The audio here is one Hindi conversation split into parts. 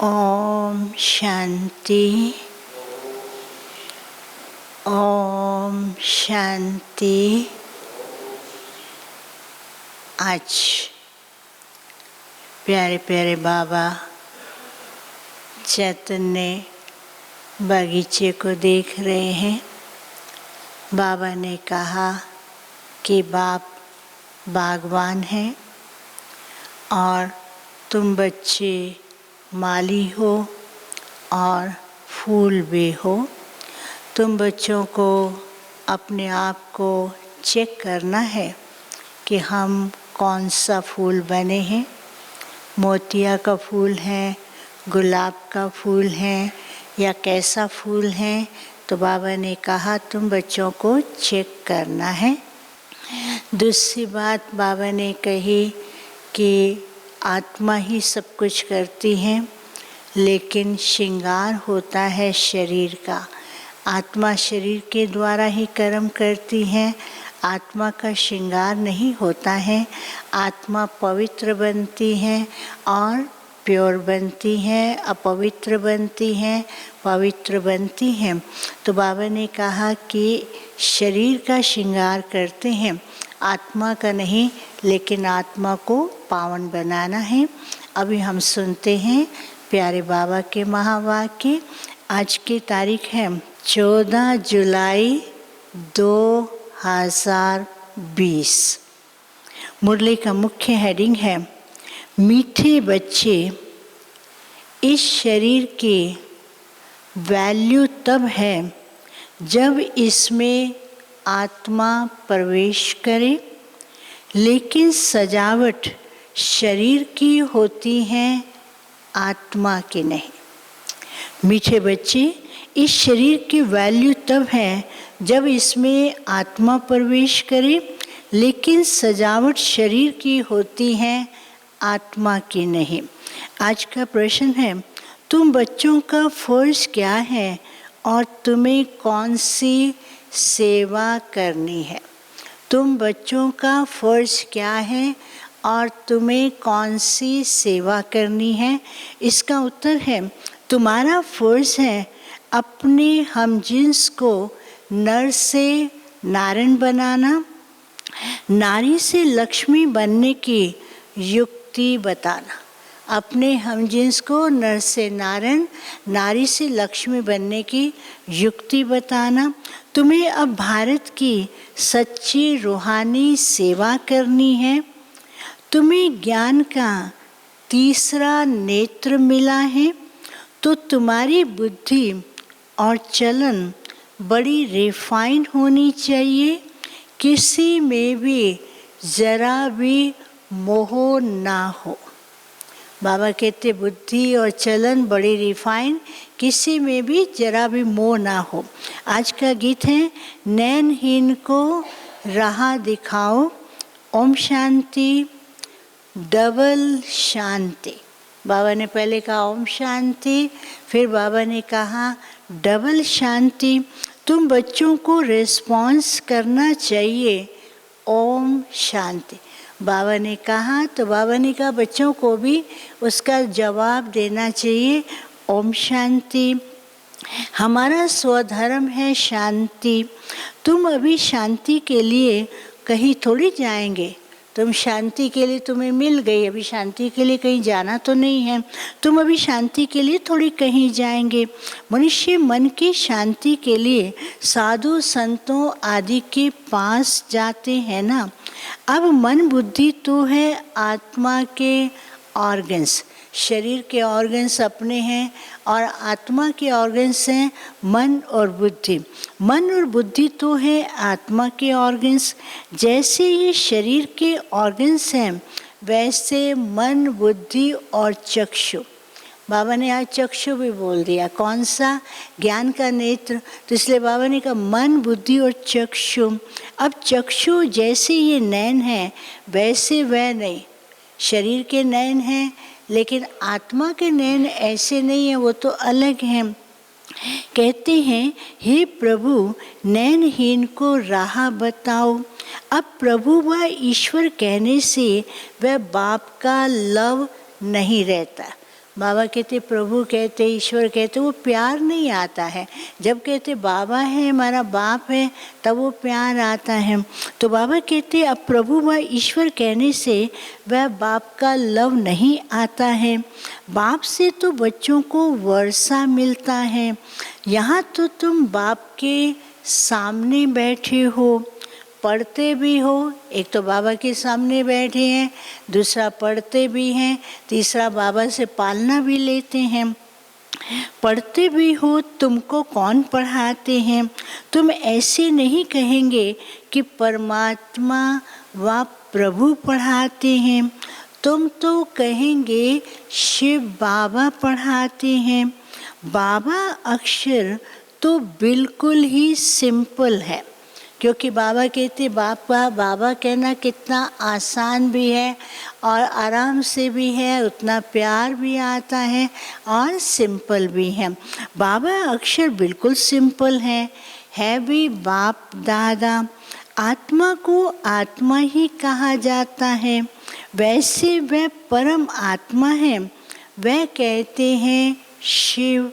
ओम शांति। ओम शांति। आज प्यारे प्यारे बाबा चैतन्य बगीचे को देख रहे हैं। बाबा ने कहा कि बाप बागवान हैं और तुम बच्चे माली हो और फूल भी हो। तुम बच्चों को अपने आप को चेक करना है कि हम कौन सा फूल बने हैं। मोतिया का फूल है, गुलाब का फूल है या कैसा फूल है। तो बाबा ने कहा तुम बच्चों को चेक करना है। दूसरी बात बाबा ने कही कि आत्मा ही सब कुछ करती है, लेकिन श्रृंगार होता है शरीर का। आत्मा शरीर के द्वारा ही कर्म करती है, आत्मा का श्रृंगार नहीं होता है। आत्मा पवित्र बनती है और प्योर बनती है, अपवित्र बनती है, पवित्र बनती है। तो बाबा ने कहा कि शरीर का श्रृंगार करते हैं, आत्मा का नहीं, लेकिन आत्मा को पावन बनाना है। अभी हम सुनते हैं प्यारे बाबा के महावाक्य। आज की तारीख है 14 जुलाई 2020। मुरली का मुख्य हेडिंग है मीठे बच्चे। इस शरीर की वैल्यू तब है जब इसमें आत्मा प्रवेश करे, लेकिन सजावट शरीर की होती है, आत्मा की नहीं। मीठे बच्चे, इस शरीर की वैल्यू तब है जब इसमें आत्मा प्रवेश करे, लेकिन सजावट शरीर की होती है, आत्मा की नहीं। आज का प्रश्न है तुम बच्चों का फर्ज क्या है और तुम्हें कौन सी सेवा करनी है। तुम बच्चों का फर्ज क्या है और तुम्हें कौन सी सेवा करनी है। इसका उत्तर है तुम्हारा फर्ज है अपने हमजिन्स को नर से नारायण बनाना, नारी से लक्ष्मी बनने की युक्ति बताना। अपने हमजिन्स को नर से नारायण, नारी से लक्ष्मी बनने की युक्ति बताना। तुम्हें अब भारत की सच्ची रूहानी सेवा करनी है। तुम्हें ज्ञान का तीसरा नेत्र मिला है, तो तुम्हारी बुद्धि और चलन बड़ी रिफाइंड होनी चाहिए। किसी में भी जरा भी मोह ना हो। बाबा कहते बुद्धि और चलन बड़ी रिफाइन, किसी में भी जरा भी मोह ना हो। आज का गीत है नैनहीन को राह दिखाओ। ओम शांति, डबल शांति। बाबा ने पहले कहा ओम शांति, फिर बाबा ने कहा डबल शांति। तुम बच्चों को रिस्पॉन्स करना चाहिए ओम शांति। बाबा ने कहा तो बाबा ने कहा बच्चों को भी उसका जवाब देना चाहिए ओम शांति। हमारा स्वधर्म है शांति। तुम अभी शांति के लिए कहीं थोड़ी जाएंगे। तुम शांति के लिए तुम्हें मिल गई, अभी शांति के लिए कहीं जाना तो नहीं है। तुम अभी शांति के लिए थोड़ी कहीं जाएंगे। मनुष्य मन की शांति के लिए साधु संतों आदि के पास जाते हैं ना। अब मन बुद्धि तो है आत्मा के ऑर्गन्स। शरीर के ऑर्गन्स अपने हैं और आत्मा के ऑर्गन्स हैं मन और बुद्धि। मन और बुद्धि तो है आत्मा के ऑर्गन्स। जैसे ये शरीर के ऑर्गन्स हैं, वैसे मन बुद्धि और चक्षु। बाबा ने आज चक्षु भी बोल दिया। कौन सा? ज्ञान का नेत्र। तो इसलिए बाबा ने कहा मन बुद्धि और चक्षु। अब चक्षु जैसे ये नैन है, वैसे वह नहीं। शरीर के नैन हैं, लेकिन आत्मा के नैन ऐसे नहीं है, वो तो अलग हैं। कहते हैं हे प्रभु नैनहीन को राह बताओ। अब प्रभु व ईश्वर कहने से वह बाप का लव नहीं रहता। बाबा कहते, प्रभु कहते, ईश्वर कहते, वो प्यार नहीं आता है। जब कहते बाबा है, हमारा बाप है, तब वो प्यार आता है। तो बाबा कहते अब प्रभु व ईश्वर कहने से वह बाप का लव नहीं आता है। बाप से तो बच्चों को वर्षा मिलता है। यहाँ तो तुम बाप के सामने बैठे हो, पढ़ते भी हो। एक तो बाबा के सामने बैठे हैं, दूसरा पढ़ते भी हैं, तीसरा बाबा से पालना भी लेते हैं। पढ़ते भी हो, तुमको कौन पढ़ाते हैं? तुम ऐसे नहीं कहेंगे कि परमात्मा व प्रभु पढ़ाते हैं, तुम तो कहेंगे शिव बाबा पढ़ाते हैं। बाबा अक्षर तो बिल्कुल ही सिंपल है, क्योंकि बाबा कहते बाबा कहना कितना आसान भी है और आराम से भी है, उतना प्यार भी आता है और सिंपल भी है। बाबा अक्षर बिल्कुल सिंपल है भी बाप दादा। आत्मा को आत्मा ही कहा जाता है, वैसे वह परम आत्मा है, वह कहते हैं शिव।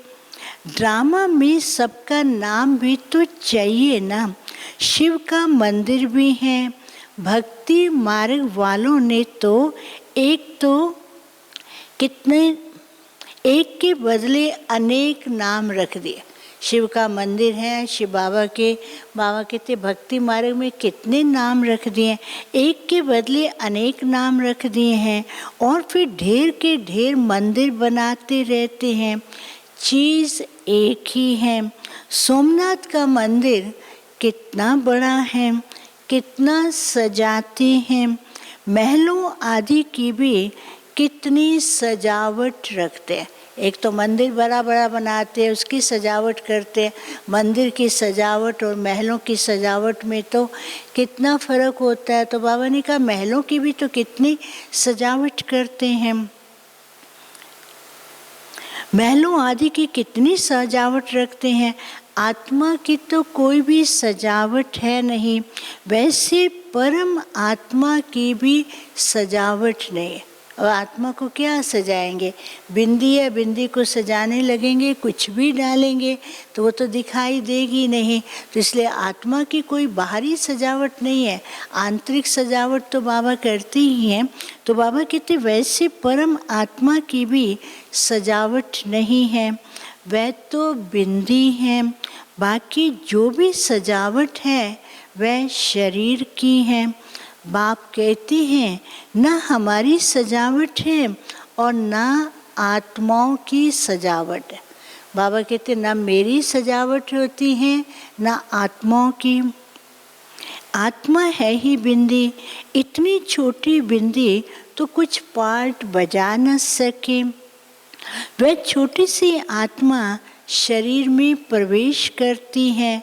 ड्रामा में सबका नाम भी तो चाहिए ना। शिव का मंदिर भी है। भक्ति मार्ग वालों ने तो एक के बदले अनेक नाम रख दिए। शिव का मंदिर है, शिव बाबा कहते भक्ति मार्ग में कितने नाम रख दिए, एक के बदले अनेक नाम रख दिए हैं और फिर ढेर के ढेर मंदिर बनाते रहते हैं। चीज़ एक ही है। सोमनाथ का मंदिर कितना बड़ा है, कितना सजाते हैं। महलों आदि की भी कितनी सजावट रखते हैं। एक तो मंदिर बड़ा बड़ा बनाते हैं, उसकी सजावट करते हैं। मंदिर की सजावट और महलों की सजावट में तो कितना फ़र्क होता है। तो बाबा ने कहा महलों की भी तो कितनी सजावट करते हैं, महलों आदि की कितनी सजावट रखते हैं। आत्मा की तो कोई भी सजावट है नहीं, वैसे परम आत्मा की भी सजावट नहीं। और आत्मा को क्या सजाएंगे? बिंदी है, बिंदी को सजाने लगेंगे, कुछ भी डालेंगे तो वो तो दिखाई देगी नहीं। तो इसलिए आत्मा की कोई बाहरी सजावट नहीं है, आंतरिक सजावट तो बाबा करते ही हैं। तो बाबा कहते वैसे परम आत्मा की भी सजावट नहीं है, वह तो बिंदी है। बाकी जो भी सजावट है वह शरीर की है। बाप कहते हैं ना हमारी सजावट है और ना आत्माओं की सजावट है। बाबा कहते ना मेरी सजावट होती है ना आत्माओं की। आत्मा है ही बिंदी, इतनी छोटी बिंदी तो कुछ पार्ट बजा न सके। वह छोटी सी आत्मा शरीर में प्रवेश करती है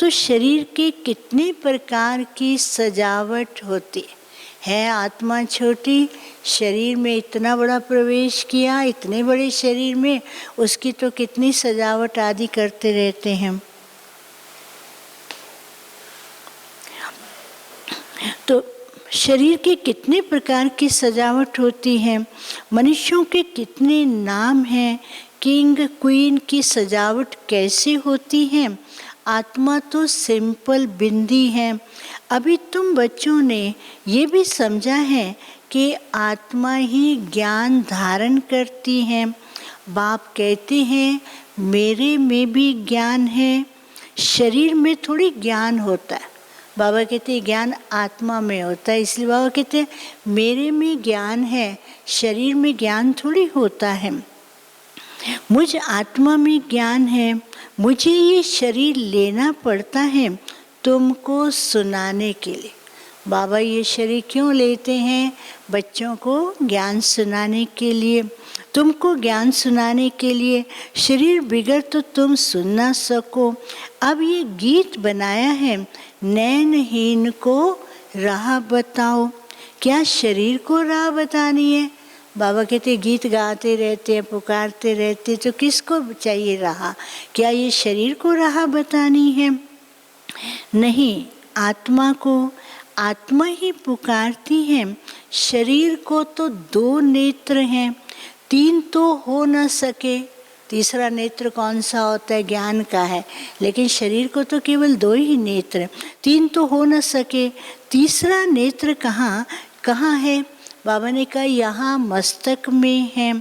तो शरीर के कितने प्रकार की सजावट होती है। आत्मा छोटी, शरीर में इतना बड़ा प्रवेश किया, इतने बड़े शरीर में उसकी तो कितनी सजावट आदि करते रहते हैं। तो शरीर के कितने प्रकार की सजावट होती है। मनुष्यों के कितने नाम हैं, किंग क्वीन की सजावट कैसे होती है। आत्मा तो सिंपल बिंदी है। अभी तुम बच्चों ने ये भी समझा है कि आत्मा ही ज्ञान धारण करती है। बाप कहते हैं मेरे में भी ज्ञान है, शरीर में थोड़ी ज्ञान होता है। बाबा कहते हैं ज्ञान आत्मा में होता है, इसलिए बाबा कहते हैं मेरे में ज्ञान है, शरीर में ज्ञान थोड़ी होता है। मुझ आत्मा में ज्ञान है, मुझे ये शरीर लेना पड़ता है तुमको सुनाने के लिए। बाबा ये शरीर क्यों लेते हैं? बच्चों को ज्ञान सुनाने के लिए, तुमको ज्ञान सुनाने के लिए। शरीर बिगड़ तो तुम सुन ना सको। अब ये गीत बनाया है, नैनहीन को राह बताओ। क्या शरीर को राह बतानी है? बाबा कहते गीत गाते रहते हैं, पुकारते रहते, तो किसको चाहिए राह? क्या ये शरीर को राह बतानी है? नहीं, आत्मा को आत्मा ही पुकारती है। शरीर को तो 2 नेत्र हैं, तीन तो हो न सके, तीसरा नेत्र कौन सा होता है? ज्ञान का है, लेकिन शरीर को तो केवल दो ही नेत्र हैं। तीन तो हो न सके, तीसरा नेत्र कहाँ है? बाबा ने कहा यहाँ मस्तक में है।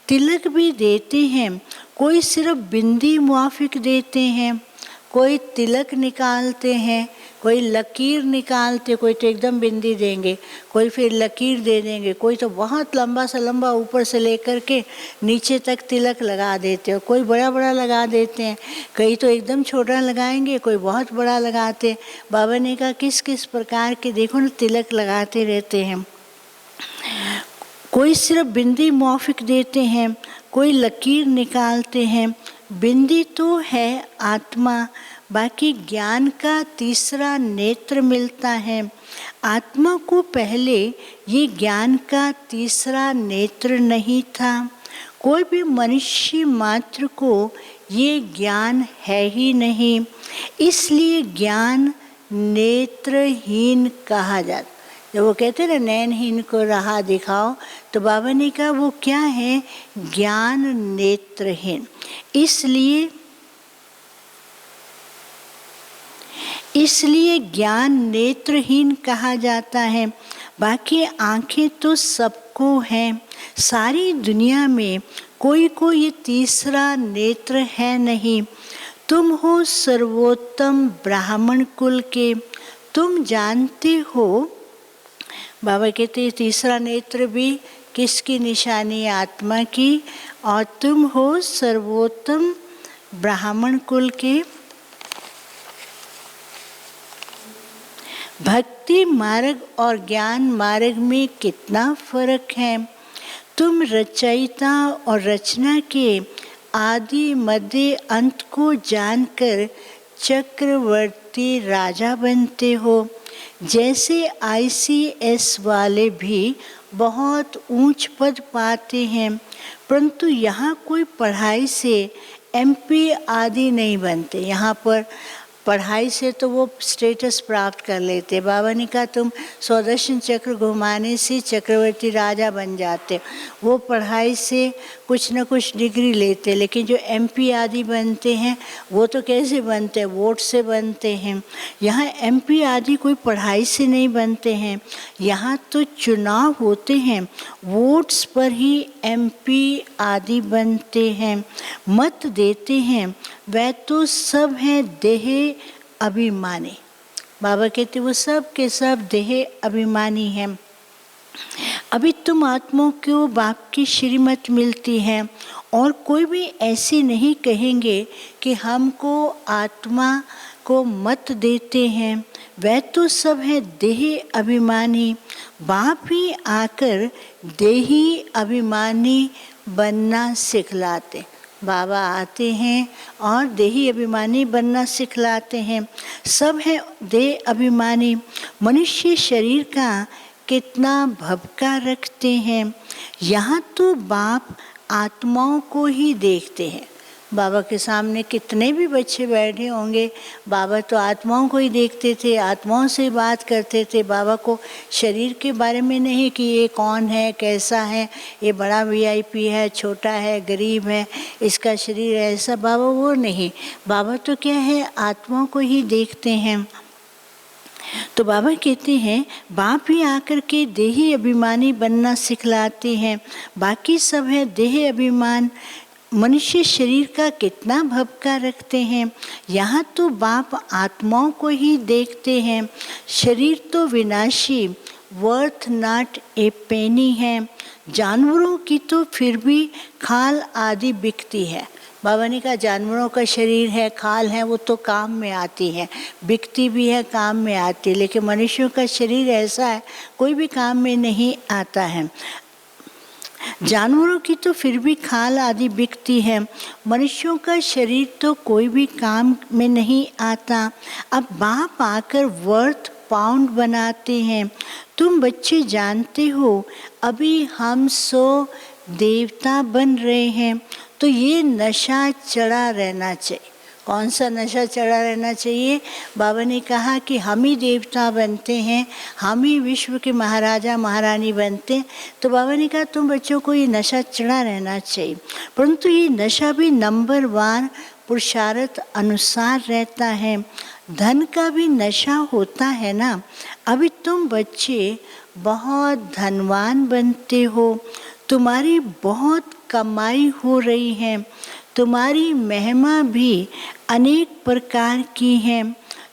तिलक भी देते हैं, कोई सिर्फ बिंदी मुआफिक देते हैं, कोई तिलक निकालते हैं, कोई लकीर निकालते, कोई तो एकदम बिंदी देंगे, कोई फिर लकीर दे देंगे, कोई तो बहुत लंबा सा लंबा ऊपर से लेकर के नीचे तक तिलक लगा देते हैं, कोई बड़ा बड़ा लगा देते हैं, कई तो एकदम छोटा लगाएंगे, कोई बहुत बड़ा लगाते। बाबा ने कहा किस किस प्रकार के देखो ना तिलक लगाते रहते हैं। कोई सिर्फ बिंदी मुआफिक देते हैं, कोई लकीर निकालते हैं। बिंदी तो है आत्मा, बाकी ज्ञान का तीसरा नेत्र मिलता है। आत्मा को पहले ये ज्ञान का तीसरा नेत्र नहीं था। कोई भी मनुष्य मात्र को ये ज्ञान है ही नहीं, इसलिए ज्ञान नेत्रहीन कहा जाता। जब वो कहते ना नैनहीन को राह दिखाओ, तो बाबा ने कहा वो क्या है? ज्ञान नेत्रहीन। इसलिए ज्ञान नेत्रहीन कहा जाता है। बाकी आंखें तो सबको हैं, सारी दुनिया में कोई को ये तीसरा नेत्र है नहीं। तुम हो सर्वोत्तम ब्राह्मण कुल के, तुम जानते हो। बाबा कहते हैं तीसरा नेत्र भी किसकी निशानी? आत्मा की। और तुम हो सर्वोत्तम ब्राह्मण कुल के। भक्ति मार्ग और ज्ञान मार्ग में कितना फर्क है। तुम रचयिता और रचना के आदि मध्य अंत को जानकर चक्रवर्ती राजा बनते हो। जैसे ICS वाले भी बहुत ऊंच पद पाते हैं, परंतु यहाँ कोई पढ़ाई से MP आदि नहीं बनते। यहाँ पर पढ़ाई से तो वो स्टेटस प्राप्त कर लेते। बाबा ने कहा तुम स्वदर्शन चक्र घुमाने से चक्रवर्ती राजा बन जाते। वो पढ़ाई से कुछ न कुछ डिग्री लेते, लेकिन जो MP आदि बनते हैं वो तो कैसे बनते हैं? वोट से बनते हैं। यहाँ MP आदि कोई पढ़ाई से नहीं बनते हैं, यहाँ तो चुनाव होते हैं, वोट्स पर ही MP आदि बनते हैं, मत देते हैं। वह तो सब हैं देह अभिमानी। बाबा कहते वो सब के सब देह अभिमानी हैं। अभी तुम आत्माओं को बाप की श्रीमत मिलती है, और कोई भी ऐसे नहीं कहेंगे कि हमको आत्मा को मत देते हैं। वह तो सब है देह अभिमानी। बाप ही आकर देही अभिमानी बनना सिखलाते। बाबा आते हैं और देही अभिमानी बनना सिखलाते हैं। सब है देह अभिमानी। मनुष्य शरीर का कितना भबका रखते हैं। यहाँ तो बाप आत्माओं को ही देखते हैं। बाबा के सामने कितने भी बच्चे बैठे होंगे, बाबा तो आत्माओं को ही देखते थे, आत्माओं से बात करते थे। बाबा को शरीर के बारे में नहीं कि ये कौन है, कैसा है, ये बड़ा VIP है, छोटा है, गरीब है, इसका शरीर ऐसा, बाबा वो नहीं। बाबा तो क्या है, आत्माओं को ही देखते हैं। तो बाबा कहते हैं बाप ही आकर के देही अभिमानी बनना सिखलाते हैं। बाकी सब है देह अभिमान। मनुष्य शरीर का कितना भबका रखते हैं। यहाँ तो बाप आत्माओं को ही देखते हैं। शरीर तो विनाशी, वर्थ नॉट ए पेनी है। जानवरों की तो फिर भी खाल आदि बिकती है। बाबा ने कहा जानवरों का शरीर है, खाल है, वो तो काम में आती है, बिकती भी है, काम में आती है, लेकिन मनुष्यों का शरीर ऐसा है कोई भी काम में नहीं आता है। जानवरों की तो फिर भी खाल आदि बिकती है, मनुष्यों का शरीर तो कोई भी काम में नहीं आता। अब बाप आकर वर्थ पाउंड बनाते हैं। तुम बच्चे जानते हो अभी हम 100 देवता बन रहे हैं, तो ये नशा चढ़ा रहना चाहिए। कौन सा नशा चढ़ा रहना चाहिए? बाबा ने कहा कि हम ही देवता बनते हैं, हम ही विश्व के महाराजा महारानी बनते हैं। तो बाबा ने कहा तुम बच्चों को ये नशा चढ़ा रहना चाहिए, परंतु ये नशा भी नंबर 1 पुरुषार्थ अनुसार रहता है। धन का भी नशा होता है ना। अभी तुम बच्चे बहुत धनवान बनते हो, तुम्हारी बहुत कमाई हो रही है, तुम्हारी महिमा भी अनेक प्रकार की है,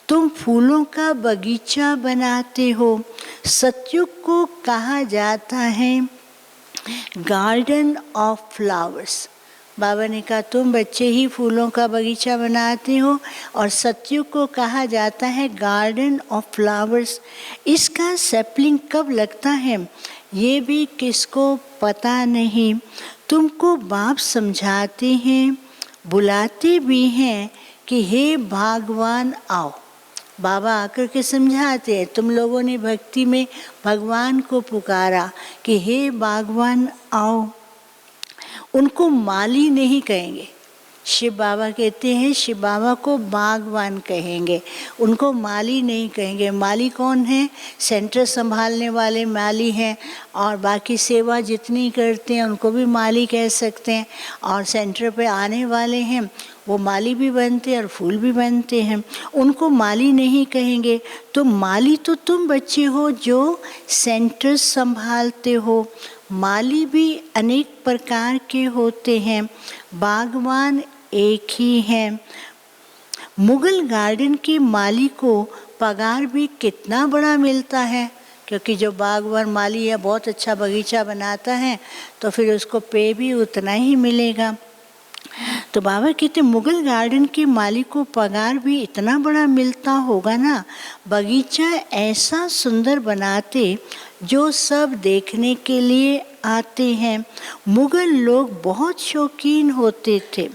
तुम फूलों का बगीचा बनाते हो। सतयुग को कहा जाता है गार्डन ऑफ फ्लावर्स। बाबा ने कहा तुम बच्चे ही फूलों का बगीचा बनाते हो, और सतयुग को कहा जाता है गार्डन ऑफ फ्लावर्स। इसका सैपलिंग कब लगता है ये भी किसको पता नहीं। तुमको बाप समझाते हैं, बुलाते भी हैं कि हे भगवान आओ। बाबा आकर के समझाते हैं, तुम लोगों ने भक्ति में भगवान को पुकारा कि हे भगवान आओ। उनको माली नहीं कहेंगे। शिव बाबा कहते हैं शिव बाबा को भगवान कहेंगे, उनको माली नहीं कहेंगे। माली कौन है? सेंटर संभालने वाले माली हैं, और बाकी सेवा जितनी करते हैं उनको भी माली कह सकते हैं। और सेंटर पे आने वाले हैं वो माली भी बनते हैं और फूल भी बनते हैं, उनको माली नहीं कहेंगे। तो माली तो तुम बच्चे हो जो सेंटर संभालते हो। माली भी अनेक प्रकार के होते हैं, बागवान एक ही है। मुगल गार्डन के माली को पगार भी कितना बड़ा मिलता है, क्योंकि जो बागवान माली है बहुत अच्छा बगीचा बनाता है तो फिर उसको पे भी उतना ही मिलेगा। तो बाबा कहते मुगल गार्डन के मालिक को पगार भी इतना बड़ा मिलता होगा ना। बगीचा ऐसा सुंदर बनाते जो सब देखने के लिए आते हैं। मुगल लोग बहुत शौकीन होते थे।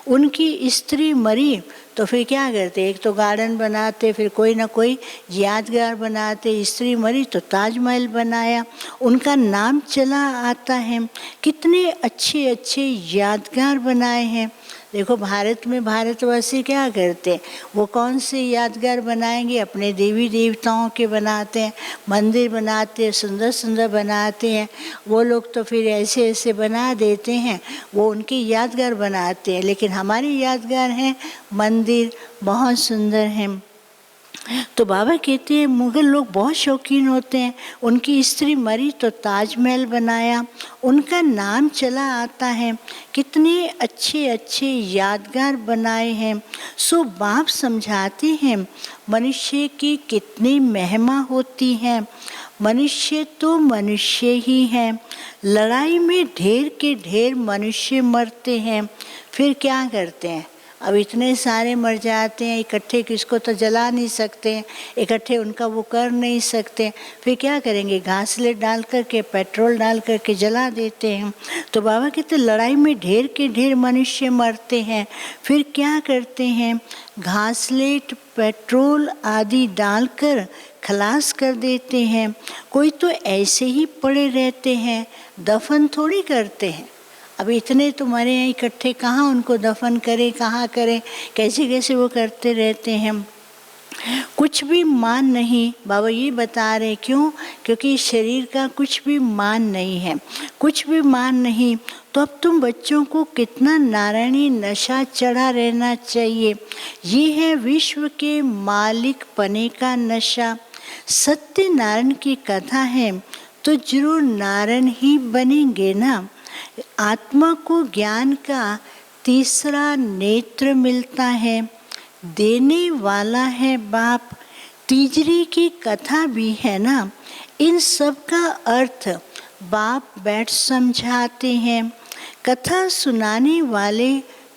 उनकी स्त्री मरी तो फिर क्या करते, एक तो गार्डन बनाते, फिर कोई ना कोई यादगार बनाते। स्त्री मरी तो ताजमहल बनाया, उनका नाम चला आता है। कितने अच्छे अच्छे यादगार बनाए हैं। देखो भारत में भारतवासी क्या करते हैं, वो कौन से यादगार बनाएंगे, अपने देवी देवताओं के बनाते हैं, मंदिर बनाते हैं, सुंदर सुंदर बनाते हैं। वो लोग तो फिर ऐसे ऐसे बना देते हैं, वो उनके यादगार बनाते हैं। लेकिन हमारे यादगार हैं मंदिर, बहुत सुंदर हैं। तो बाबा कहते हैं मुगल लोग बहुत शौकीन होते हैं। उनकी स्त्री मरी तो ताजमहल बनाया, उनका नाम चला आता है। कितने अच्छे अच्छे यादगार बनाए हैं। सो बाप समझाते हैं मनुष्य की कितनी महिमा होती है। मनुष्य तो मनुष्य ही है। लड़ाई में ढेर के ढेर मनुष्य मरते हैं, फिर क्या करते हैं, अब इतने सारे मर जाते हैं, इकट्ठे किसको तो जला नहीं सकते, इकट्ठे उनका वो कर नहीं सकते, फिर क्या करेंगे, घासलेट डाल करके पेट्रोल डाल करके जला देते हैं। तो बाबा कहते लड़ाई में ढेर के ढेर मनुष्य मरते हैं, फिर क्या करते हैं, घासलेट पेट्रोल आदि डालकर खलास कर देते हैं। कोई तो ऐसे ही पड़े रहते हैं, दफन थोड़ी करते हैं। अब इतने तो मरे हैं इकट्ठे, कहाँ उनको दफन करें, कहाँ करें, कैसे कैसे वो करते रहते हैं। कुछ भी मान नहीं, बाबा ये बता रहे क्यों, क्योंकि शरीर का कुछ भी मान नहीं है, कुछ भी मान नहीं। तो अब तुम बच्चों को कितना नारायणी नशा चढ़ा रहना चाहिए। ये है विश्व के मालिक पने का नशा। सत्यनारायण की कथा है तो जरूर नारायण ही बनेंगे ना। आत्मा को ज्ञान का तीसरा नेत्र मिलता है, देने वाला है बाप। तीजरी की कथा भी है ना। इन सब का अर्थ बाप बैठ समझाते हैं। कथा सुनाने वाले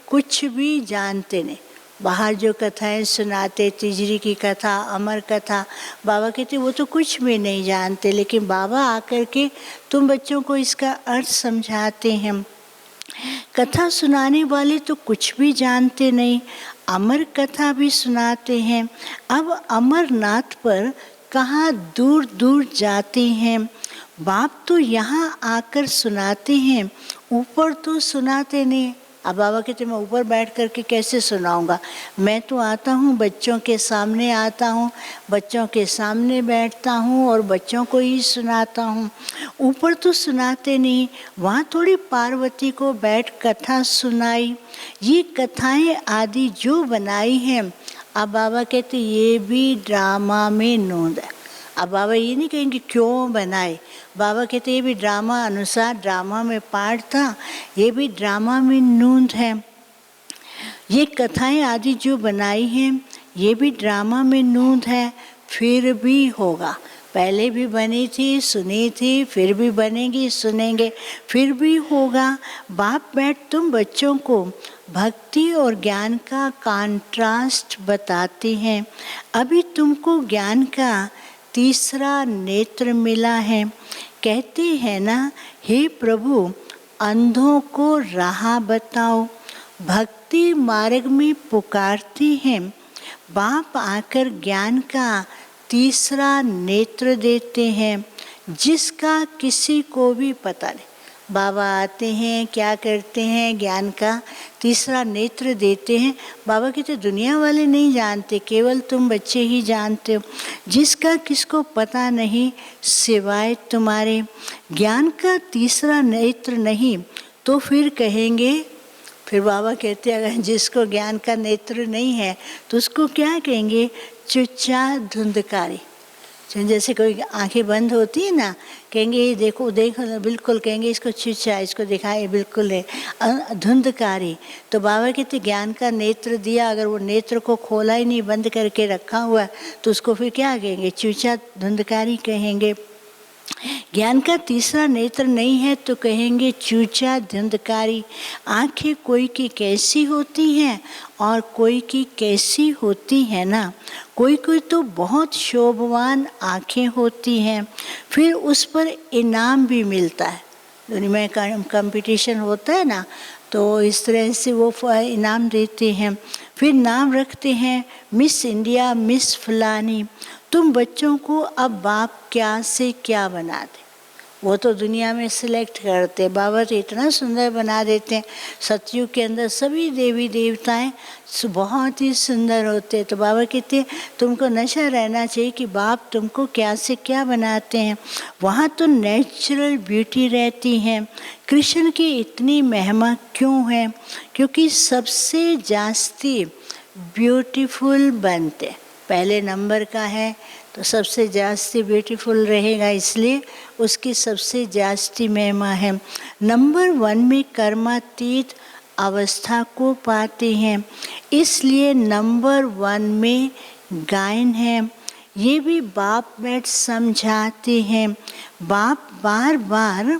कुछ भी जानते नहीं। बाहर जो कथाएं सुनाते, तीजरी की कथा, अमर कथा, बाबा कहते वो तो कुछ भी नहीं जानते, लेकिन बाबा आकर के तुम बच्चों को इसका अर्थ समझाते हैं। कथा सुनाने वाले तो कुछ भी जानते नहीं, अमर कथा भी सुनाते हैं। अब अमरनाथ पर कहाँ दूर दूर जाते हैं, बाप तो यहाँ आकर सुनाते हैं, ऊपर तो सुनाते नहीं। अब बाबा कहते मैं ऊपर बैठ करके कैसे सुनाऊंगा, मैं तो आता हूँ बच्चों के सामने आता हूँ, बच्चों के सामने बैठता हूँ और बच्चों को ही सुनाता हूँ। ऊपर तो सुनाते नहीं, वहाँ थोड़ी पार्वती को बैठ कथा सुनाई। ये कथाएं आदि जो बनाई हैं, अब बाबा कहते ये भी ड्रामा में नोंद है। अब बाबा ये नहीं कहेंगे क्यों बनाए, बाबा कहते ये भी ड्रामा अनुसार, ड्रामा में पार्ट था, ये भी ड्रामा में नोंद है। ये कथाएं आदि जो बनाई हैं ये भी ड्रामा में नोंद है, फिर भी होगा। पहले भी बनी थी, सुनी थी, फिर भी बनेगी, सुनेंगे, फिर भी होगा। बाप बैठ तुम बच्चों को भक्ति और ज्ञान का कंट्रास्ट बताते हैं। अभी तुमको ज्ञान का तीसरा नेत्र मिला है। कहते हैं ना, हे प्रभु अंधों को राह बताओ, भक्ति मार्ग में पुकारते हैं। बाप आकर ज्ञान का तीसरा नेत्र देते हैं, जिसका किसी को भी पता नहीं। बाबा आते हैं, क्या करते हैं, ज्ञान का तीसरा नेत्र देते हैं। बाबा कहते दुनिया वाले नहीं जानते, केवल तुम बच्चे ही जानते हो, जिसका किसको पता नहीं सिवाय तुम्हारे। ज्ञान का तीसरा नेत्र नहीं तो फिर कहेंगे, फिर बाबा कहते हैं अगर जिसको ज्ञान का नेत्र नहीं है तो उसको क्या कहेंगे, चुच्चा धुंधकारी। जैसे कोई आंखें बंद होती है ना, कहेंगे ये देखो देखो, बिल्कुल कहेंगे इसको चुच्चा, इसको दिखाए बिल्कुल है धुंधकारी। तो बाबा कहते ज्ञान का नेत्र दिया, अगर वो नेत्र को खोला ही नहीं, बंद करके रखा हुआ, तो उसको फिर क्या कहेंगे, चुच्चा धुंधकारी कहेंगे। ज्ञान का तीसरा नेत्र नहीं है तो कहेंगे चूचा धुंधकारी। आंखें कोई की कैसी होती हैं और कोई की कैसी होती है ना, कोई कोई तो बहुत शोभवान आंखें होती हैं, फिर उस पर इनाम भी मिलता है। दुनिया में कंपटीशन होता है ना, तो इस तरह से वो इनाम देते हैं, फिर नाम रखते हैं मिस इंडिया, मिस फलानी। तुम बच्चों को अब बाप क्या से क्या बना दे, वो तो दुनिया में सिलेक्ट करते, बाबा तो इतना सुंदर बना देते हैं। सतयुग के अंदर सभी देवी देवताएं बहुत ही सुंदर होते, तो बाबा कहते तुमको नशा रहना चाहिए कि बाप तुमको क्या से क्या बनाते हैं। वहाँ तो नेचुरल ब्यूटी रहती है। कृष्ण की इतनी महिमा क्यों है, क्योंकि सबसे जास्ती ब्यूटीफुल बनते, पहले नंबर का है तो सबसे जास्ती ब्यूटीफुल रहेगा, इसलिए उसकी सबसे जास्ती महिमा है। नंबर 1 में कर्मातीत अवस्था को पाते हैं, इसलिए नंबर 1 में गायन है। ये भी बाप बैठ समझाते हैं। बाप बार बार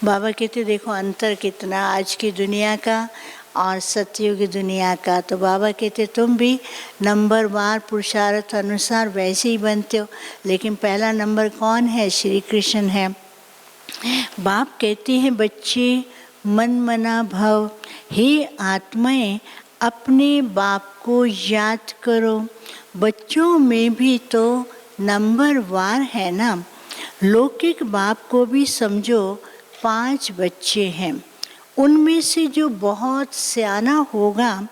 बाबा कहते देखो अंतर कितना आज की दुनिया का और सतयुग दुनिया का। तो बाबा कहते तुम भी नंबर वार पुरुषार्थ अनुसार वैसे ही बनते हो, लेकिन पहला नंबर कौन है, श्री कृष्ण है। बाप कहते हैं बच्चे मन मना भव, हे आत्माएं अपने बाप को याद करो। बच्चों में भी तो नंबर वार है ना, लौकिक बाप को भी समझो 5 बच्चे हैं, उनमें से जो बहुत सियाना होगा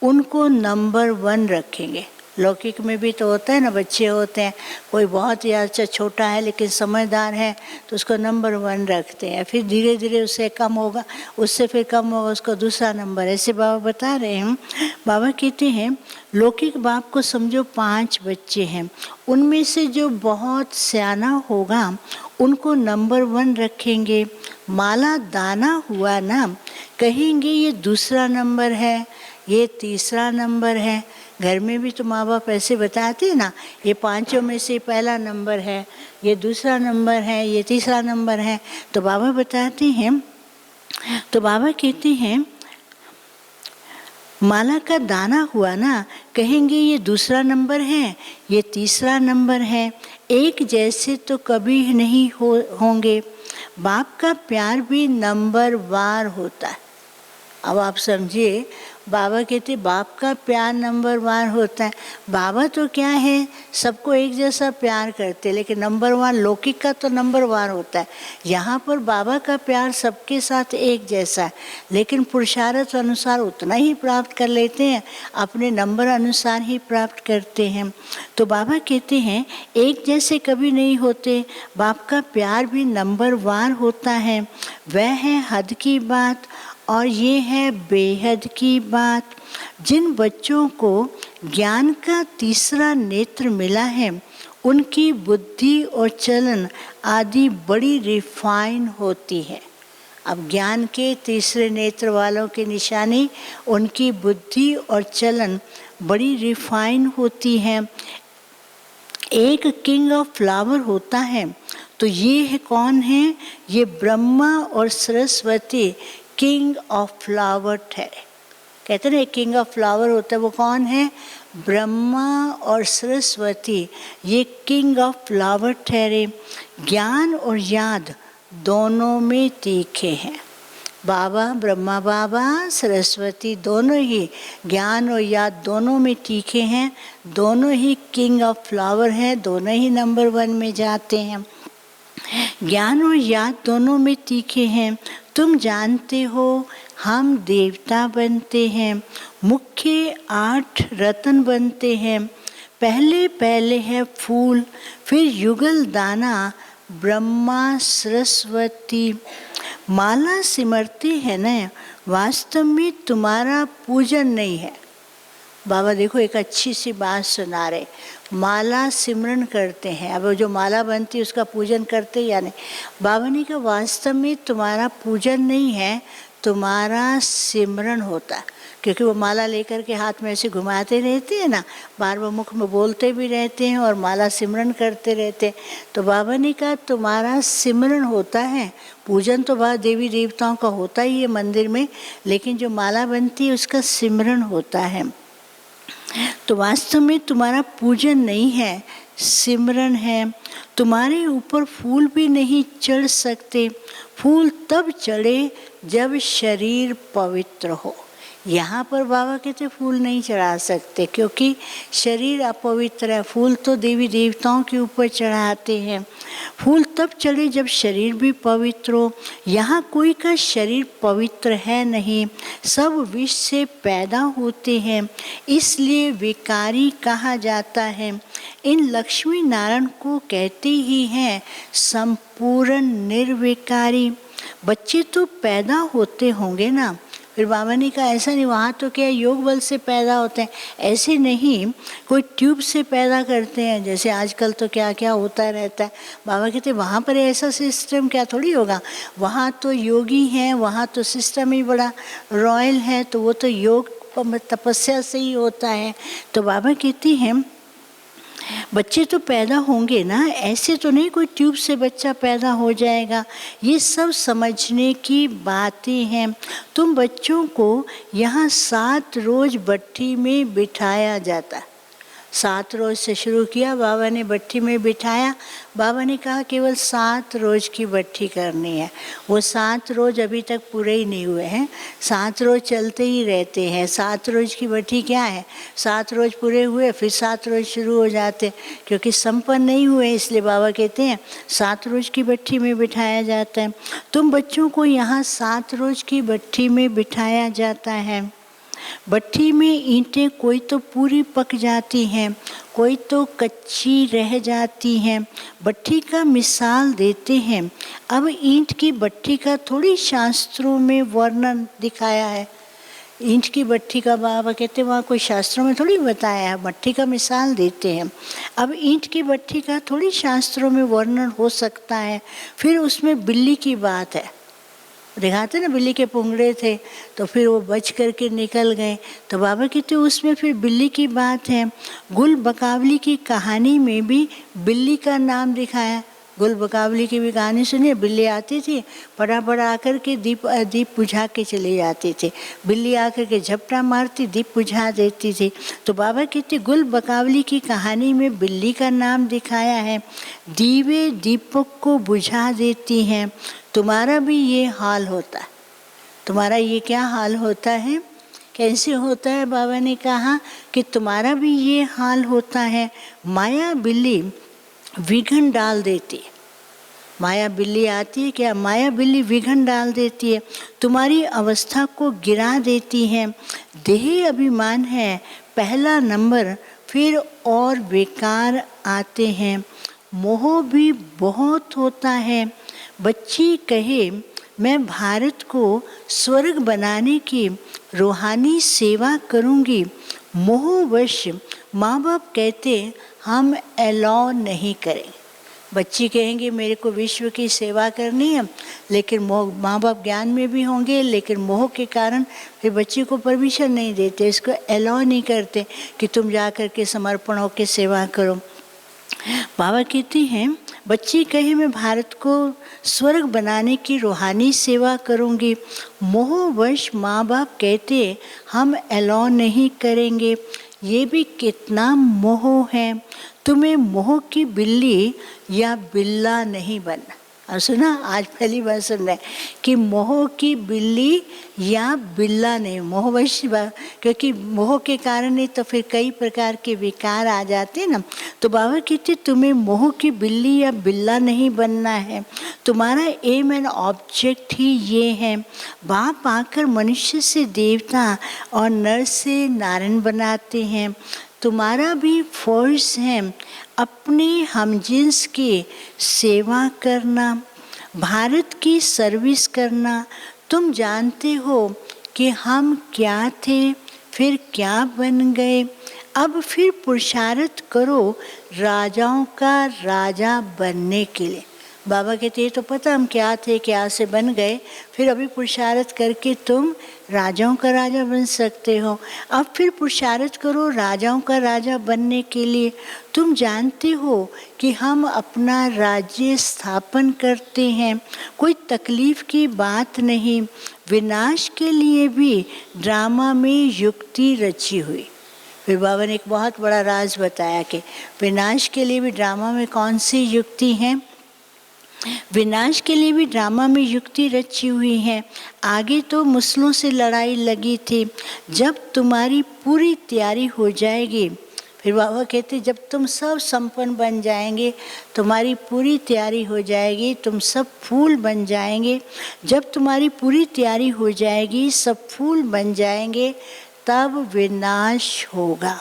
उनको नंबर 1 रखेंगे। लौकिक में भी तो होता है ना, बच्चे होते हैं, कोई बहुत ही अच्छा छोटा है लेकिन समझदार है तो उसको नंबर 1 रखते हैं, फिर धीरे धीरे उससे कम होगा, उससे फिर कम होगा, उसको दूसरा नंबर, ऐसे बाबा बता रहे हैं। बाबा कहते हैं लौकिक बाप को समझो 5 बच्चे हैं, उनमें से जो बहुत सियाना होगा उनको नंबर 1 रखेंगे। माला दाना हुआ ना, कहेंगे ये दूसरा नंबर है, ये तीसरा नंबर है। घर में भी तो माँ बाप ऐसे बताते हैं ना, ये 5 में से पहला नंबर है, ये दूसरा नंबर है, ये तीसरा नंबर है। तो बाबा बताते हैं, तो बाबा कहते हैं माला का दाना हुआ ना, कहेंगे ये दूसरा नंबर है, ये तीसरा नंबर है, एक जैसे तो कभी नहीं होंगे। बाप का प्यार भी नंबर वार होता है। अब आप समझिए, बाबा कहते बाप का प्यार नंबर 1 होता है। बाबा तो क्या है, सबको एक जैसा प्यार करते, लेकिन नंबर 1 लौकिक का तो नंबर 1 होता है। यहाँ पर बाबा का प्यार सबके साथ एक जैसा है, लेकिन पुरुषार्थ अनुसार उतना ही प्राप्त कर लेते हैं, अपने नंबर अनुसार ही प्राप्त करते हैं। तो बाबा कहते हैं एक जैसे कभी नहीं होते, बाप का प्यार भी नंबर 1 होता है। वह है हद की बात और ये है बेहद की बात। जिन बच्चों को ज्ञान का तीसरा नेत्र मिला है, उनकी बुद्धि और चलन आदि बड़ी रिफाइन होती है। अब ज्ञान के तीसरे नेत्र वालों की निशानी, उनकी बुद्धि और चलन बड़ी रिफाइन होती है। एक किंग ऑफ फ्लावर होता है, तो ये है कौन है? ये ब्रह्मा और सरस्वती किंग ऑफ फ्लावर ठहरे। कहते हैं किंग ऑफ फ्लावर होता है, वो कौन है? ब्रह्मा और सरस्वती, ये किंग ऑफ फ्लावर ठहरे। ज्ञान और याद दोनों में तीखे हैं। बाबा, ब्रह्मा बाबा, सरस्वती दोनों ही ज्ञान और याद दोनों में तीखे हैं, दोनों ही किंग ऑफ फ्लावर हैं, दोनों ही नंबर 1 में जाते हैं। ज्ञान और याद दोनों में तीखे हैं। तुम जानते हो हम देवता बनते हैं, मुख्य 8 रत्न बनते हैं। पहले पहले है फूल, फिर युगल दाना, ब्रह्मा सरस्वती। माला सिमरते हैं न, वास्तव में तुम्हारा पूजन नहीं है। बाबा देखो एक अच्छी सी बात सुना रहे, माला सिमरन करते हैं। अब जो माला बनती है उसका पूजन करते या नहीं? बाबा ने कहा वास्तव में तुम्हारा पूजन नहीं है, तुम्हारा सिमरन होता है। क्योंकि वो माला लेकर के हाथ में ऐसे घुमाते रहते हैं ना, बार बार मुख में बोलते भी रहते हैं और माला सिमरन करते रहते हैं। तो बाबा ने कहा तुम्हारा सिमरन होता है, पूजन तो बाहर देवी देवताओं का होता ही है मंदिर में, लेकिन जो माला बनती है उसका सिमरन होता है। तो वास्तव में तुम्हारा पूजन नहीं है, सिमरन है। तुम्हारे ऊपर फूल भी नहीं चढ़ सकते, फूल तब चढ़े जब शरीर पवित्र हो। यहाँ पर बाबा कहते फूल नहीं चढ़ा सकते क्योंकि शरीर अपवित्र है। फूल तो देवी देवताओं के ऊपर चढ़ाते हैं। फूल तब चढ़े जब शरीर भी पवित्र हो। यहाँ कोई का शरीर पवित्र है नहीं, सब विष से पैदा होते हैं, इसलिए विकारी कहा जाता है। इन लक्ष्मी नारायण को कहते ही हैं संपूर्ण निर्विकारी। बच्चे तो पैदा होते होंगे ना। फिर बाबा ने कहा ऐसा नहीं, वहाँ तो क्या योग बल से पैदा होते हैं, ऐसे नहीं कोई ट्यूब से पैदा करते हैं जैसे आजकल तो क्या क्या होता रहता है। बाबा कहते वहाँ पर ऐसा सिस्टम क्या थोड़ी होगा, वहाँ तो योगी हैं, वहाँ तो सिस्टम ही बड़ा रॉयल है, तो वो तो योग तपस्या से ही होता है। तो बाबा कहती हैं बच्चे तो पैदा होंगे ना, ऐसे तो नहीं कोई ट्यूब से बच्चा पैदा हो जाएगा। ये सब समझने की बातें हैं। तुम बच्चों को यहाँ 7 रोज भट्ठी में बिठाया जाता। 7 रोज से शुरू किया, बाबा ने भट्ठी में बिठाया। बाबा ने कहा केवल 7 रोज की भट्ठी करनी है। वो 7 रोज अभी तक पूरे ही नहीं हुए हैं, 7 रोज चलते ही रहते हैं। 7 रोज की भट्ठी क्या है, 7 रोज पूरे हुए फिर 7 रोज शुरू हो जाते, क्योंकि संपन्न नहीं हुए, इसलिए बाबा कहते हैं 7 रोज की भट्ठी में बिठाया जाता है। तुम बच्चों को यहाँ 7 रोज की भट्ठी में बिठाया जाता है। भट्ठी में ईंटें कोई तो पूरी पक जाती हैं, कोई तो कच्ची रह जाती हैं। भट्ठी का मिसाल देते हैं। अब ईंट की भट्ठी का थोड़ी शास्त्रों में वर्णन दिखाया है। ईंट की भट्ठी का बाबा कहते हैं वहाँ कोई शास्त्रों में थोड़ी बताया है, भट्ठी का मिसाल देते हैं। अब ईंट की भट्ठी का थोड़ी शास्त्रों में वर्णन हो सकता है। फिर उसमें बिल्ली की बात है, दिखाते ना बिल्ली के पुंगड़े थे तो फिर वो बच करके निकल गए। तो बाबा कहते उसमें फिर बिल्ली की बात है। गुल बकावली की कहानी में भी बिल्ली का नाम दिखाया। गुल बकावली की भी कहानी सुनिए, बिल्ली आती थी, फटाफट आकर के दीप बुझा के चली जाती थी। बिल्ली आकर के झपटा मारती, दीप बुझा देती थी। तो बाबा कहते गुल बकावली की कहानी में बिल्ली का नाम दिखाया है। दीवे दीपक को बुझा देती हैं। तुम्हारा भी ये हाल होता है। तुम्हारा ये क्या हाल होता है कैसे होता है? बाबा ने कहा कि तुम्हारा भी ये हाल होता है। माया बिल्ली विघन डाल देती है। माया बिल्ली आती है क्या? माया बिल्ली विघन डाल देती है, तुम्हारी अवस्था को गिरा देती है। देह अभिमान है पहला नंबर, फिर और विकार आते हैं। मोह भी बहुत होता है। बच्ची कहे मैं भारत को स्वर्ग बनाने की रूहानी सेवा करूंगी। मोहवश माँ बाप कहते हम अलाउ नहीं करें। बच्ची कहेंगे मेरे को विश्व की सेवा करनी है, लेकिन माँ बाप ज्ञान में भी होंगे, लेकिन मोह के कारण फिर बच्ची को परमिशन नहीं देते, इसको अलाउ नहीं करते कि तुम जा कर के समर्पण होकर सेवा करो। बाबा कहते हैं बच्ची कहे मैं भारत को स्वर्ग बनाने की रूहानी सेवा करूंगी। मोहवश माँ बाप कहते हम अलाउ नहीं करेंगे। ये भी कितना मोह है। तुम्हें मोह की बिल्ली या बिल्ला नहीं बनना। और सुना, आज पहली बार सुन रहे कि मोह की बिल्ली या बिल्ला नहीं, मोहवश, क्योंकि मोह के कारण नहीं तो फिर कई प्रकार के विकार आ जाते ना। तो बाबा कहते तुम्हें मोह की बिल्ली या बिल्ला नहीं बनना है। तुम्हारा एम एंड ऑब्जेक्ट ही ये है। बाप आकर मनुष्य से देवता और नर से नारायण बनाते हैं। तुम्हारा भी फर्ज है अपने हमजिन्स की सेवा करना, भारत की सर्विस करना। तुम जानते हो कि हम क्या थे, फिर क्या बन गए। अब फिर पुरुषार्थ करो राजाओं का राजा बनने के लिए। बाबा कहते ये तो पता हम क्या थे, क्या से बन गए, फिर अभी पुरुषार्थ करके तुम राजाओं का राजा बन सकते हो। अब फिर पुरुषार्थ करो राजाओं का राजा बनने के लिए। तुम जानते हो कि हम अपना राज्य स्थापन करते हैं, कोई तकलीफ की बात नहीं। विनाश के लिए भी ड्रामा में युक्ति रची हुई। फिर बाबा ने एक बहुत बड़ा राज बताया कि विनाश के लिए भी ड्रामा में कौन सी युक्ति है। विनाश के लिए भी ड्रामा में युक्ति रची हुई है। आगे तो मुस्लिमों से लड़ाई लगी थी। जब तुम्हारी पूरी तैयारी हो जाएगी, फिर बाबा कहते जब तुम सब संपन्न बन जाएंगे, तुम्हारी पूरी तैयारी हो जाएगी, तुम सब फूल बन जाएंगे। जब तुम्हारी पूरी तैयारी हो जाएगी, सब फूल बन जाएंगे, तब विनाश होगा।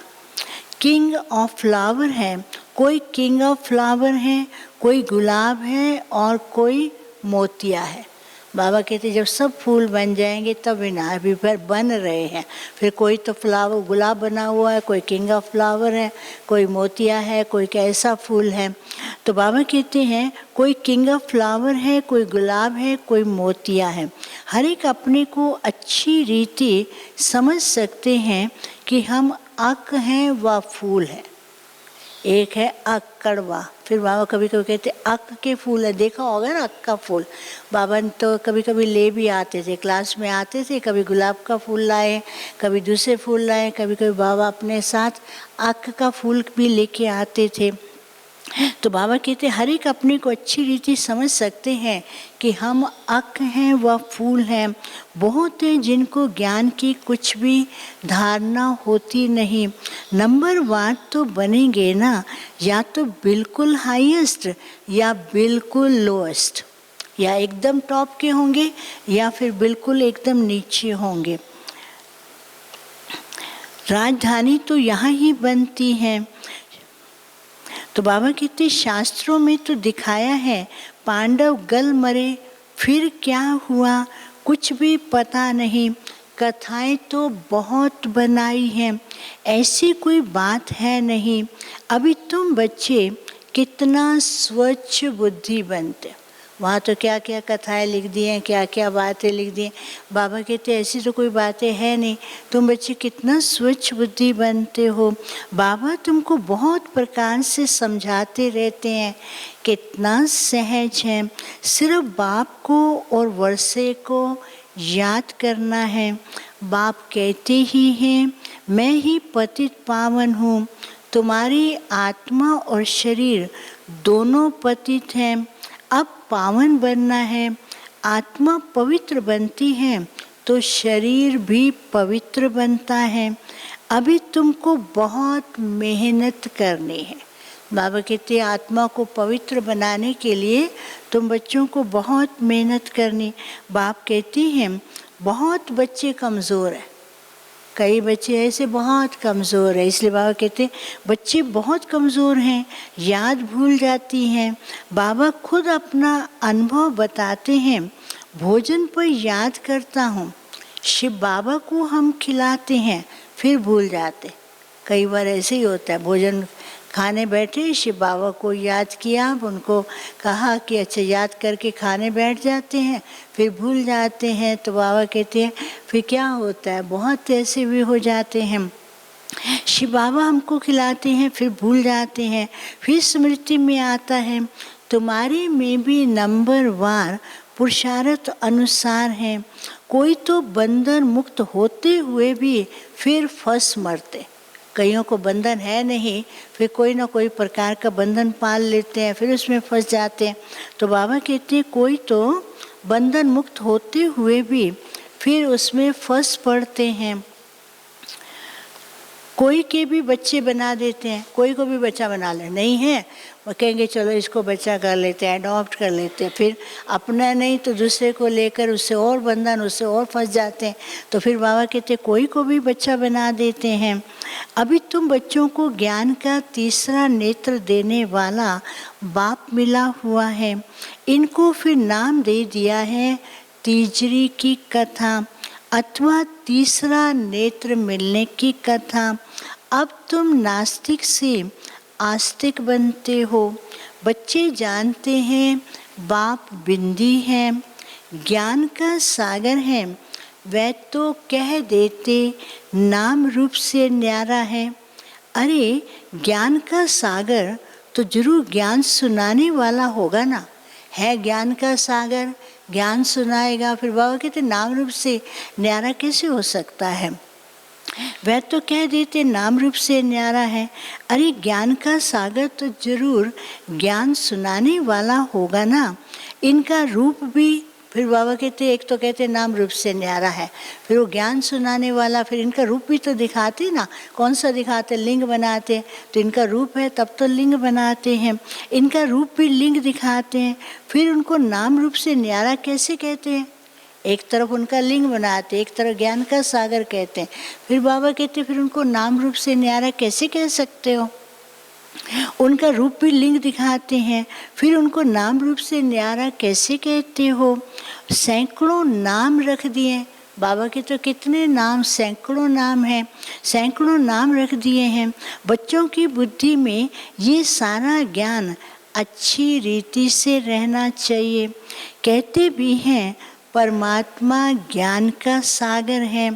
किंग ऑफ फ्लावर है, कोई किंग ऑफ फ्लावर है, कोई गुलाब है और कोई मोतिया है। बाबा कहते जब सब फूल बन जाएंगे तब विनाश भी फिर बन रहे हैं। फिर कोई तो फ्लावर गुलाब बना हुआ है, कोई किंग ऑफ फ्लावर है, कोई मोतिया है, कोई कैसा फूल है। तो बाबा कहते हैं कोई किंग ऑफ फ्लावर है, कोई गुलाब है, कोई मोतिया है। हर एक अपने को अच्छी रीति समझ सकते हैं कि हम अक हैं व फूल है। एक है अक कड़वा। फिर बाबा कभी कभी कहते अक के फूल है, देखा होगा ना अक का फूल। बाबा तो कभी कभी ले भी आते थे, क्लास में आते थे, कभी गुलाब का फूल लाए, कभी दूसरे फूल लाए, कभी कभी बाबा अपने साथ अक का फूल भी लेके आते थे। तो बाबा कहते हर एक अपने को अच्छी रीति समझ सकते हैं कि हम अक हैं व फूल हैं। बहुत हैं जिनको ज्ञान की कुछ भी धारणा होती नहीं। नंबर वन तो बनेंगे ना, या तो बिल्कुल हाईएस्ट या बिल्कुल लोएस्ट, या एकदम टॉप के होंगे या फिर बिल्कुल एकदम नीचे होंगे। राजधानी तो यहाँ ही बनती है। तो बाबा कहते शास्त्रों में तो दिखाया है पांडव गल मरे, फिर क्या हुआ कुछ भी पता नहीं। कथाएं तो बहुत बनाई हैं, ऐसी कोई बात है नहीं। अभी तुम बच्चे कितना स्वच्छ बुद्धि बनते। वहाँ तो क्या क्या कथाएं लिख दी हैं, क्या क्या बातें लिख दी हैं। बाबा कहते ऐसी तो कोई बातें है नहीं, तुम बच्चे कितना स्वच्छ बुद्धि बनते हो। बाबा तुमको बहुत प्रकार से समझाते रहते हैं, कितना सहज है। सिर्फ बाप को और वर्षे को याद करना है। बाप कहते ही हैं मैं ही पतित पावन हूँ। तुम्हारी आत्मा और शरीर दोनों पतित हैं, अब पावन बनना है। आत्मा पवित्र बनती है तो शरीर भी पवित्र बनता है। अभी तुमको बहुत मेहनत करनी है। बाबा कहते हैं आत्मा को पवित्र बनाने के लिए तुम बच्चों को बहुत मेहनत करनी। बाप कहते हैं बहुत बच्चे कमज़ोर हैं, कई बच्चे ऐसे बहुत कमज़ोर हैं, इसलिए बाबा कहते हैं बच्चे बहुत कमज़ोर हैं, याद भूल जाती हैं। बाबा खुद अपना अनुभव बताते हैं, भोजन पर याद करता हूँ, शिव बाबा को हम खिलाते हैं फिर भूल जाते। कई बार ऐसे ही होता है, भोजन खाने बैठे, शिव बाबा को याद किया, उनको कहा कि अच्छा याद करके खाने बैठ जाते हैं, फिर भूल जाते हैं। तो बाबा कहते हैं फिर क्या होता है, बहुत ऐसे भी हो जाते हैं, शिव बाबा हमको खिलाते हैं फिर भूल जाते हैं, फिर स्मृति में आता है तुम्हारे में भी नंबर वार पुरुषार्थ अनुसार है। कोई तो बंधन मुक्त होते हुए भी फिर फंस मरते, कईयों को बंधन है नहीं, फिर कोई ना कोई प्रकार का बंधन पाल लेते हैं, फिर उसमें फंस जाते हैं। तो बाबा कहते हैं कोई तो बंधन मुक्त होते हुए भी फिर उसमें फंस पड़ते हैं। कोई के भी बच्चे बना देते हैं, कोई को भी बच्चा बना ले, नहीं है वो कहेंगे चलो इसको बच्चा कर लेते हैं, अडॉप्ट कर लेते हैं, फिर अपना नहीं तो दूसरे को लेकर उससे और बंधन, उससे और फंस जाते हैं। तो फिर बाबा कहते हैं कोई को भी बच्चा बना देते हैं। अभी तुम बच्चों को ज्ञान का तीसरा नेत्र देने वाला बाप मिला हुआ है, इनको फिर नाम दे दिया है तीजरी की कथा अथवा तीसरा नेत्र मिलने की कथा। अब तुम नास्तिक से आस्तिक बनते हो। बच्चे जानते हैं बाप बिंदी है, ज्ञान का सागर है, वह तो कह देते नाम रूप से न्यारा है। अरे ज्ञान का सागर तो जरूर ज्ञान सुनाने वाला होगा ना, है ज्ञान का सागर, ज्ञान सुनाएगा, फिर बाबा कहते नाम रूप से न्यारा कैसे हो सकता है, वह तो कह देते नाम रूप से न्यारा है। अरे ज्ञान का सागर तो जरूर ज्ञान सुनाने वाला होगा ना, इनका रूप भी, फिर बाबा कहते एक तो कहते नाम रूप से न्यारा है, फिर वो ज्ञान सुनाने वाला, फिर इनका रूप भी तो दिखाते ना, कौन सा दिखाते, लिंग बनाते, तो इनका रूप है तब तो लिंग बनाते हैं, इनका रूप भी लिंग दिखाते हैं, फिर उनको नाम रूप से न्यारा कैसे कहते हैं, एक तरफ उनका लिंग बनाते, एक तरफ ज्ञान का सागर कहते हैं, फिर बाबा कहते फिर उनको नाम रूप से न्यारा कैसे कह सकते हो, उनका रूप भी लिंग दिखाते हैं, फिर उनको नाम रूप से न्यारा कैसे कहते हो। सैकड़ों नाम रख दिए, बाबा के तो कितने नाम, सैकड़ों नाम हैं, सैकड़ों नाम रख दिए हैं। बच्चों की बुद्धि में ये सारा ज्ञान अच्छी रीति से रहना चाहिए। कहते भी हैं परमात्मा ज्ञान का सागर है,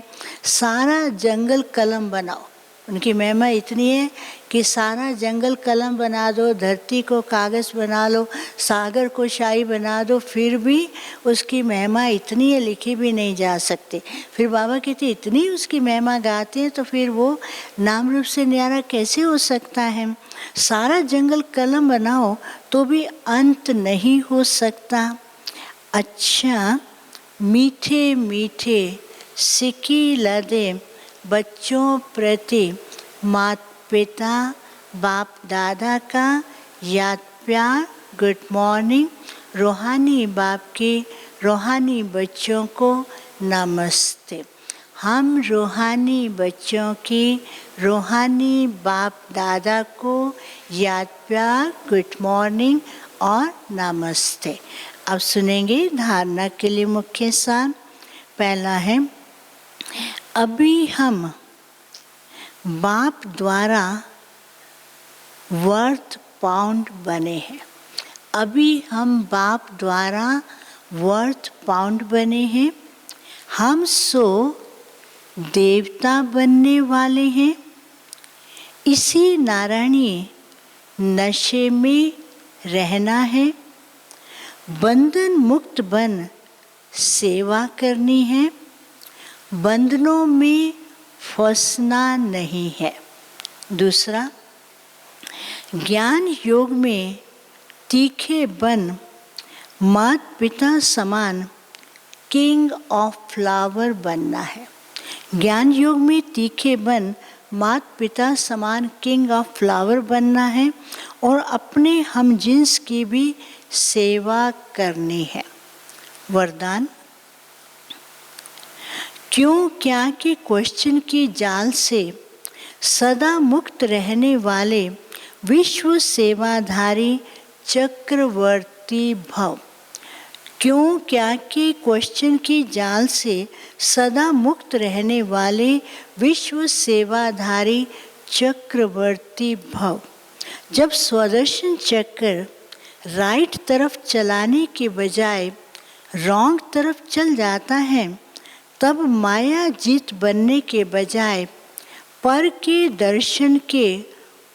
सारा जंगल कलम बनाओ, उनकी महिमा इतनी है कि सारा जंगल कलम बना दो, धरती को कागज़ बना लो, सागर को शाही बना दो, फिर भी उसकी महिमा इतनी है लिखी भी नहीं जा सकती। फिर बाबा कहते इतनी उसकी महिमा गाते हैं तो फिर वो नाम रूप से न्यारा कैसे हो सकता है। सारा जंगल कलम बनाओ तो भी अंत नहीं हो सकता। अच्छा मीठे मीठे सिक्की लदे बच्चों प्रति माता पिता बाप दादा का याद प्यार, गुड मॉर्निंग। रूहानी बाप के रूहानी बच्चों को नमस्ते। हम रूहानी बच्चों की रूहानी बाप दादा को याद प्यार, गुड मॉर्निंग और नमस्ते। अब सुनेंगे धारणा के लिए मुख्य सार। पहला है अभी हम बाप द्वारा वर्थ पाउंड बने हैं। अभी हम बाप द्वारा वर्थ पाउंड बने हैं। हम सो देवता बनने वाले हैं। इसी नारायणी नशे में रहना है। बंधन मुक्त बन सेवा करनी है। बंधनों में फंसना नहीं है। दूसरा, ज्ञान योग में तीखे बन माता पिता समान किंग ऑफ फ्लावर बनना है। ज्ञान योग में तीखे बन माता पिता समान किंग ऑफ फ्लावर बनना है और अपने हम जिन्स की भी सेवा करनी है। वरदान। क्यों क्या के क्वेश्चन की जाल से सदा मुक्त रहने वाले विश्व सेवाधारी चक्रवर्ती भव। क्यों क्या के क्वेश्चन की जाल से सदा मुक्त रहने वाले विश्व सेवाधारी चक्रवर्ती भव। जब स्वदर्शन चक्र राइट तरफ चलाने के बजाय रॉन्ग तरफ चल जाता है, तब माया जीत बनने के बजाय पर के दर्शन के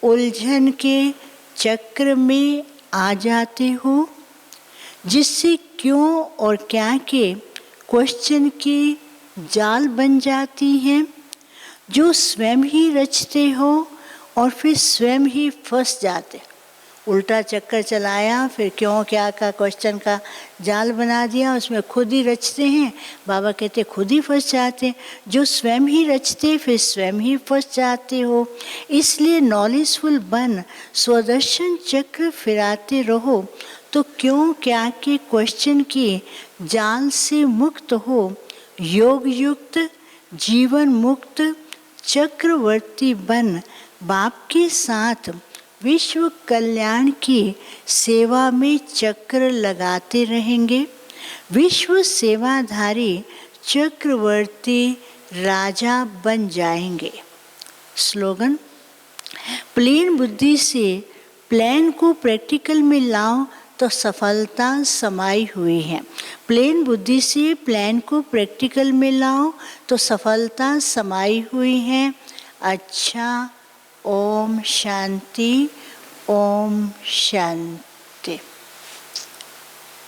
उलझन के चक्र में आ जाते हो, जिससे क्यों और क्या के क्वेश्चन की जाल बन जाती हैं, जो स्वयं ही रचते हो और फिर स्वयं ही फंस जाते। उल्टा चक्कर चलाया, फिर क्यों क्या का क्वेश्चन का जाल बना दिया, उसमें खुद ही रचते हैं। बाबा कहते खुद ही फंस जाते, जो स्वयं ही रचते फिर स्वयं ही फंस जाते हो। इसलिए नॉलेजफुल बन स्वदर्शन चक्र फिराते रहो, तो क्यों क्या के क्वेश्चन की जाल से मुक्त हो, योग युक्त जीवन मुक्त चक्रवर्ती बन बाप के साथ विश्व कल्याण की सेवा में चक्र लगाते रहेंगे। विश्व सेवाधारी चक्रवर्ती राजा बन जाएंगे। स्लोगन। प्लेन बुद्धि से प्लान को प्रैक्टिकल में लाओ तो सफलता समाई हुई है। प्लेन बुद्धि से प्लान को प्रैक्टिकल में लाओ तो सफलता समाई हुई है। अच्छा, ओम शांति, ओम शांति।